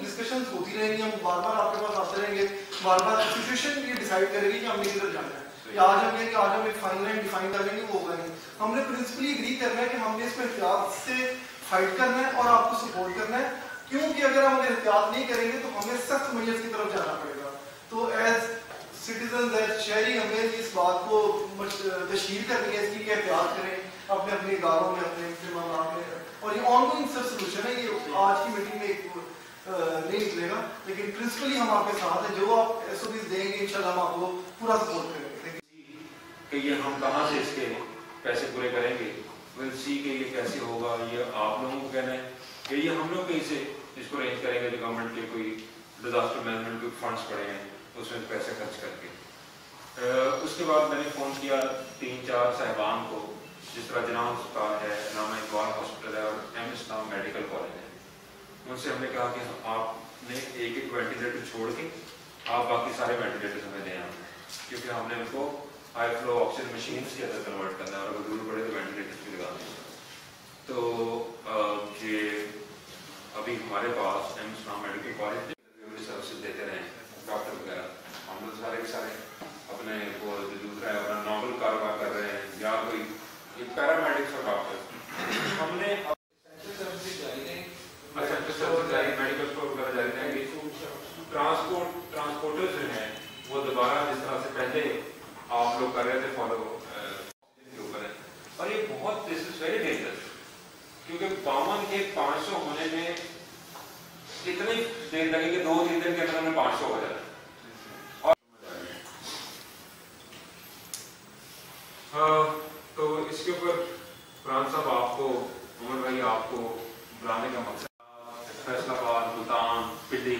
Discussions ہوتی رہیں گی, ہم بار بار آپ کے پاس آتے رہیں گے, بار بار سچویشن یہ ڈیسائیڈ کرے گی کہ ہم نے کدھر جانا ہے. آج ہم یہ کہ آج ہم ایک فائن لائن ڈیفائن کر لیں گے, وہ ہوگا نہیں. ہم نے پرنسپلی اگری کرنا ہے کہ ہم نے اس میں احتیاط سے فائٹ کرنا ہے اور آپ کو سپورٹ کرنا ہے, کیونکہ اگر ہم احتیاط نہیں کریں گے تو ہمیں سخت میت کی طرف جانا پڑے گا. تو ایز سٹیزنز, ایز شہری, ہمیں اس بات کو تشہیر کرنی ہے اس کی کہ احتیاط کریں اپنے اپنے اداروں میں, اپنے معاملات میں. اور یہ آن گوئنگ سب سولوشن ہے, یہ آج کی میٹنگ میں ایک نہیں نکلے گا, لیکن پرنسپلی ہم آپ کے ساتھ ہیں. جو آپ ایس او پیز دیں گے انشاءاللہ ہم آپ کو پورا سپورٹ کریں گے کہ یہ ہم کہاں سے اس کے پیسے پورے کریں گے. ول سی کہ یہ کیسے ہوگا, یہ آپ لوگوں کو کہنا ہے کہ یہ ہم لوگ کہیں سے اس کو ارینج کریں گے. جو گورنمنٹ کے کوئی ڈیزاسٹر مینجمنٹ کے فنڈس پڑے ہیں اس میں پیسے خرچ کر کے. اس کے بعد میں نے فون کیا 3-4 صاحبان کو, جس طرح جناح کا ہے, علامہ اقبال ہاسپٹل ہے اور ایم اسلام میڈیکل کالج ہے. ان سے ہم نے کہا کہ آپ نے ایک وینٹیلیٹر چھوڑ کے آپ باقی سارے وینٹیلیٹر ہمیں دیں, کیونکہ ہم نے ان کو ہائی فلو آکسیجن مشینس کے اندر کنورٹ کرنا ہے اور اگر ضرورت پڑے تو وینٹیلیٹر بھی لگانا ہے. تو یہ ابھی ہمارے پاس ایم اسلام میڈیکل کالج سروسز دیتے رہے ڈاکٹر وغیرہ. ہم لوگ سارے کے سارے اپنے وہ دوسرا اپنا نارمل کاروبار کر رہے ہیں, یا کوئی پیرامیڈکس اور ڈاکٹر ہم نے میڈیکل اسٹور وغیرہ جاری رہیں گے. ٹرانسپورٹرز جو ہیں وہ دوبارہ جس طرح سے پہلے آپ لوگ کر رہے تھے فالو کے اوپر ہے. اور یہ بہت دس از ویری ڈینجرس, کیونکہ 52 کے 500 ہونے میں اتنی دیر لگے کہ 2-3 دن کے اندر ہمیں 500 ہو جاتا ہے. تو اس کے اوپر فرحان صاحب آپ کو, عمر بھائی آپ کو بلانے کا مقصد فیصل آباد, ملتان, پنڈی,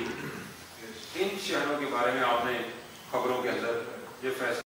ان شہروں کے بارے میں آپ نے خبروں کے اندر یہ فیصلہ